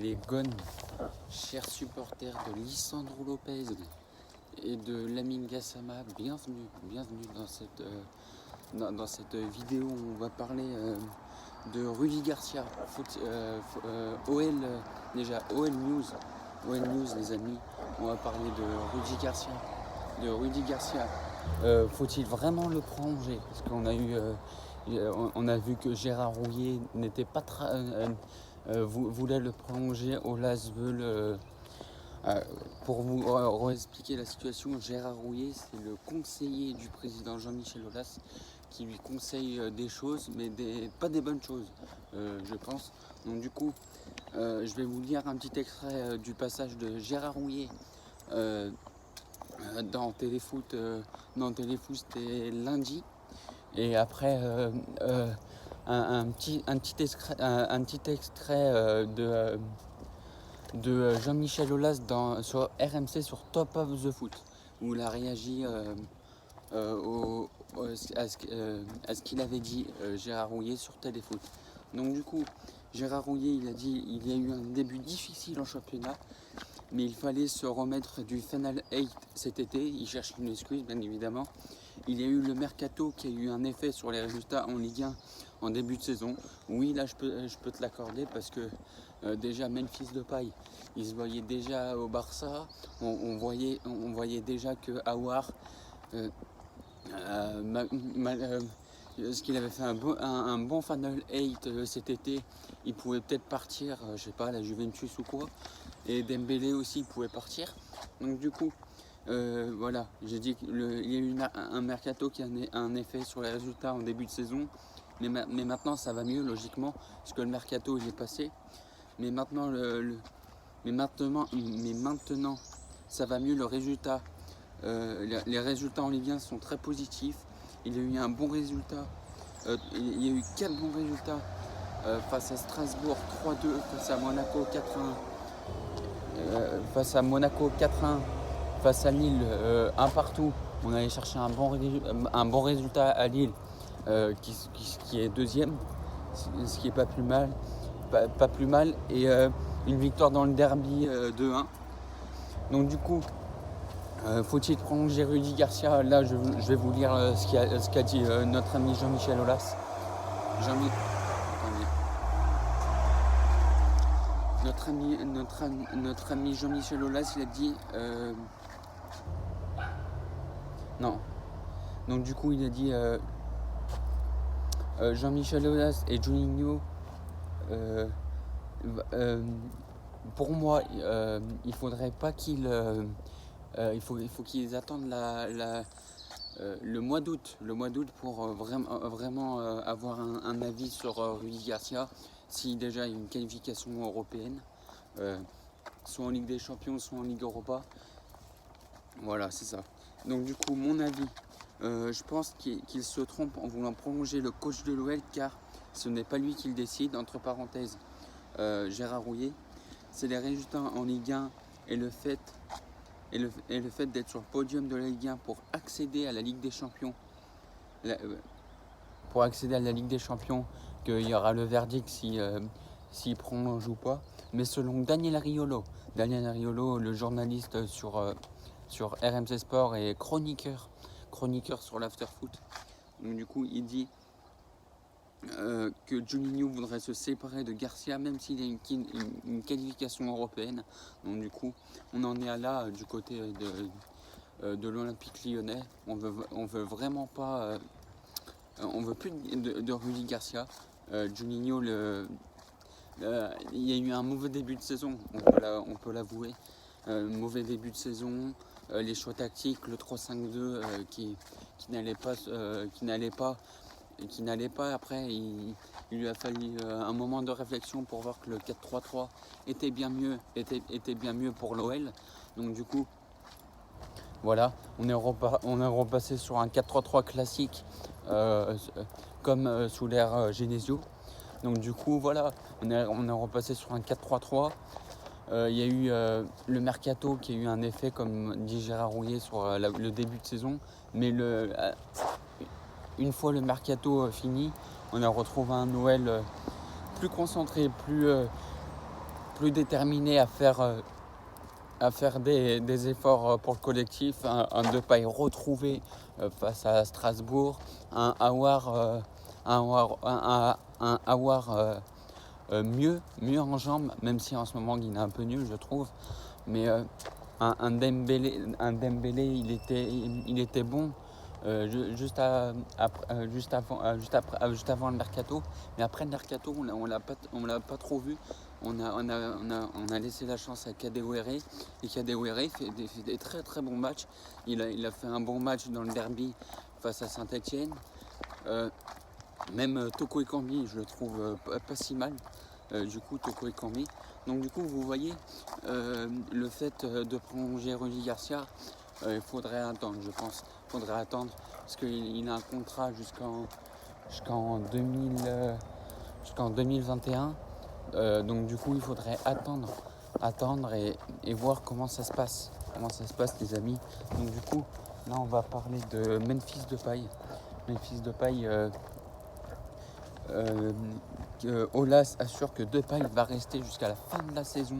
les gones, chers supporters de Lisandro Lopez et de Lamine Gassama, bienvenue dans cette vidéo où on va parler de Rudy Garcia, OL, déjà OL News les amis, on va parler de Rudy Garcia. Faut-il vraiment le prolonger? Parce qu'on a on a vu que Gérard Rouillet n'était pas voulait le prolonger au Las Vegas. Pour vous expliquer la situation, Gérard Rouillet, c'est le conseiller du président Jean-Michel Aulas qui lui conseille des choses, mais pas des bonnes choses, je pense. Donc du coup, je vais vous lire un petit extrait du passage de Gérard Rouillet dans Téléfoot. C'était lundi. Et après, un petit extrait de Jean-Michel Aulas sur RMC sur Top of the Foot, où il a réagi à ce qu'il avait dit Gérard Rouillet sur Téléfoot. Donc du coup, Gérard Rouillet, il a dit il y a eu un début difficile en championnat, mais il fallait se remettre du Final 8 cet été. Il cherche une excuse, bien évidemment. Il y a eu le mercato qui a eu un effet sur les résultats en Ligue 1 en début de saison. Oui, là, je peux te l'accorder parce que déjà, Memphis Depay, il se voyait déjà au Barça. On voyait déjà que Aouar, ce qu'il avait fait un bon Final 8 cet été, il pouvait peut-être partir, je sais pas, à la Juventus ou quoi. Et Dembélé aussi, il pouvait partir. Donc du coup, voilà, j'ai dit qu'il y a eu un mercato qui a un effet sur les résultats en début de saison. Mais maintenant, ça va mieux, logiquement, parce que le mercato, il est passé. Mais maintenant, maintenant, ça va mieux, le résultat. Les résultats en Ligue 1 sont très positifs. Il y a eu un bon résultat. Il y a eu 4 bons résultats face à Strasbourg 3-2, face à Monaco 4-1. Face à Monaco 4-1, face à Lille 1 partout. On allait chercher un bon résultat à Lille qui est deuxième, ce qui est pas plus mal. Pas plus mal. Et une victoire dans le derby 2-1. Donc du coup, faut-il prolonger Rudy Garcia? Là, je vais vous lire ce qu'a dit notre ami Jean-Michel Aulas. Notre ami Jean-Michel Aulas, il a dit non. Donc du coup, il a dit Jean-Michel Aulas et Juninho, pour moi, il faudrait pas qu'ils il faut qu'ils attendent le mois d'août pour vraiment avoir un avis sur Rudy Garcia, si déjà il y a une qualification européenne, soit en Ligue des Champions, soit en Ligue Europa. Voilà, c'est ça. Donc du coup, mon avis, je pense qu'il se trompe en voulant prolonger le coach de l'OL, car ce n'est pas lui qui le décide, entre parenthèses, Gérard Rouillet. C'est les résultats en Ligue 1 et le fait d'être sur le podium de la Ligue 1 pour accéder à la Ligue des Champions. Qu'il y aura le verdict s'il prolonge ou pas. Mais selon Daniel Riolo, le journaliste sur RMC Sport et chroniqueur sur l'Afterfoot, donc du coup il dit que Juninho voudrait se séparer de Garcia même s'il y a une qualification européenne. Donc du coup on en est là du côté de l'Olympique Lyonnais. On veut vraiment pas on veut plus de Rudy Garcia. Juninho, il y a eu un mauvais début de saison, on peut l'avouer. Mauvais début de saison, les choix tactiques, le 3-5-2 qui n'allait pas. Après, il lui a fallu un moment de réflexion pour voir que le 4-3-3 était bien mieux pour l'OL. Donc du coup, voilà, on est repassé sur un 4-3-3 classique comme sous l'ère Genesio. Donc du coup, voilà, on est repassé sur un 4-3-3. Il y a eu le mercato qui a eu un effet, comme dit Gérard Rouillet, sur le début de saison. Mais une fois le mercato fini, on a retrouvé un Noël plus concentré, plus déterminé à faire des efforts pour le collectif, un Depay retrouvé face à Strasbourg, un Aouar mieux en jambes, même si en ce moment il est un peu nul je trouve, mais un Dembélé il était bon juste avant le mercato, mais après le mercato on l'a pas trop vu. On a laissé la chance à Kadewere, et Kadewere fait des très très bons matchs. Il a fait un bon match dans le derby face à Saint-Etienne. Même Toko Ekambi, je le trouve pas si mal. Du coup, Toko Ekambi. Donc du coup, vous voyez, le fait de prolonger Rudy Garcia, il faudrait attendre, je pense. Il faudrait attendre parce qu'il a un contrat jusqu'en 2021. Donc du coup, il faudrait attendre et voir comment ça se passe. Comment ça se passe, les amis. Donc du coup, là, on va parler de Memphis Depay. Memphis Depay. Aulas assure que Depay va rester jusqu'à la fin de la saison.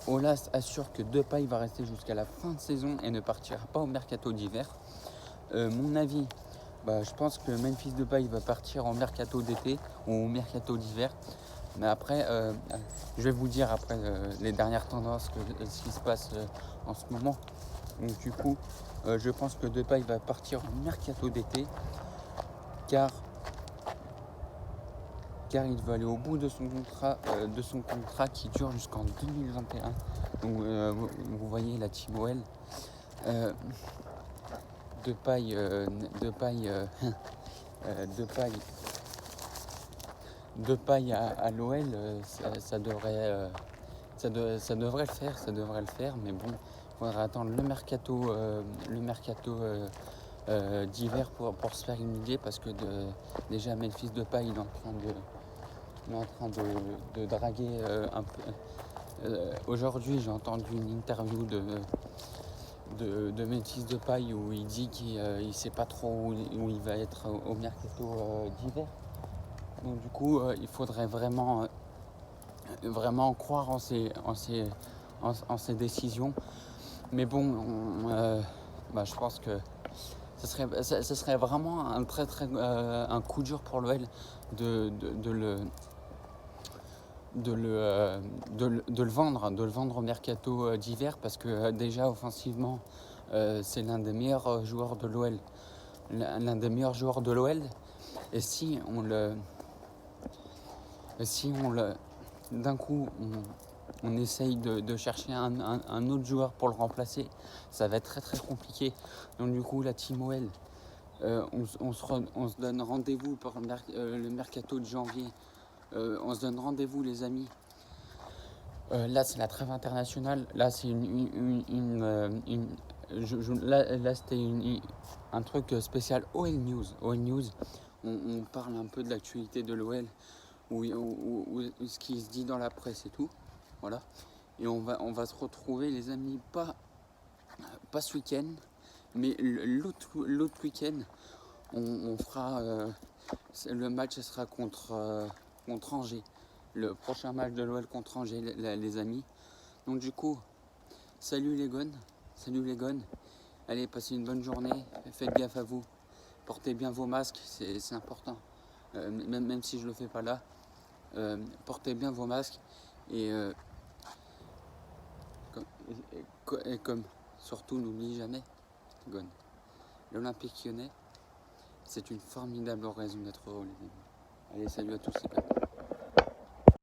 Aulas assure que Depay va rester jusqu'à la fin de saison et ne partira pas au mercato d'hiver. Mon avis, je pense que Memphis Depay va partir en mercato d'été ou au mercato d'hiver. Mais après, je vais vous dire après les dernières tendances, ce qui se passe en ce moment. Donc du coup, je pense que Depay va partir en mercato d'été car il va aller au bout de son contrat qui dure jusqu'en 2021. Donc vous voyez la team OL. Depay à l'OL, ça devrait le faire, mais bon, il faudra attendre le mercato d'hiver pour se faire une idée, parce que déjà Memphis Depay il est en train de draguer un peu. Aujourd'hui, j'ai entendu une interview de Memphis Depay où il dit qu'il ne sait pas trop où il va être au mercato d'hiver. Donc du coup, il faudrait vraiment croire en ses décisions. Mais bon, je pense que ce serait vraiment un coup dur pour l'OL de le vendre au mercato d'hiver, parce que déjà offensivement c'est l'un des meilleurs joueurs de l'OL, et si d'un coup on essaye de chercher un autre joueur pour le remplacer, ça va être très très compliqué. Donc du coup, la team OL, on se donne rendez-vous pour le mercato de janvier. On se donne rendez-vous, les amis. Là, c'est la trêve internationale. Là, c'est là, c'était un truc spécial OL News. OL News, on parle un peu de l'actualité de l'OL, ou ce qui se dit dans la presse et tout. Voilà. Et on va se retrouver, les amis, pas ce week-end, mais l'autre week-end, on fera le match, sera contre Angers. Le prochain match de l'OL contre Angers, les amis. Donc du coup, salut les gones. Allez, passez une bonne journée, faites gaffe à vous. Portez bien vos masques, c'est important. Même si je le fais pas là, portez bien vos masques. Et comme surtout, n'oubliez jamais, Gone, l'Olympique Lyonnais, c'est une formidable raison d'être heureux, les amis. Allez, salut à tous, les gars.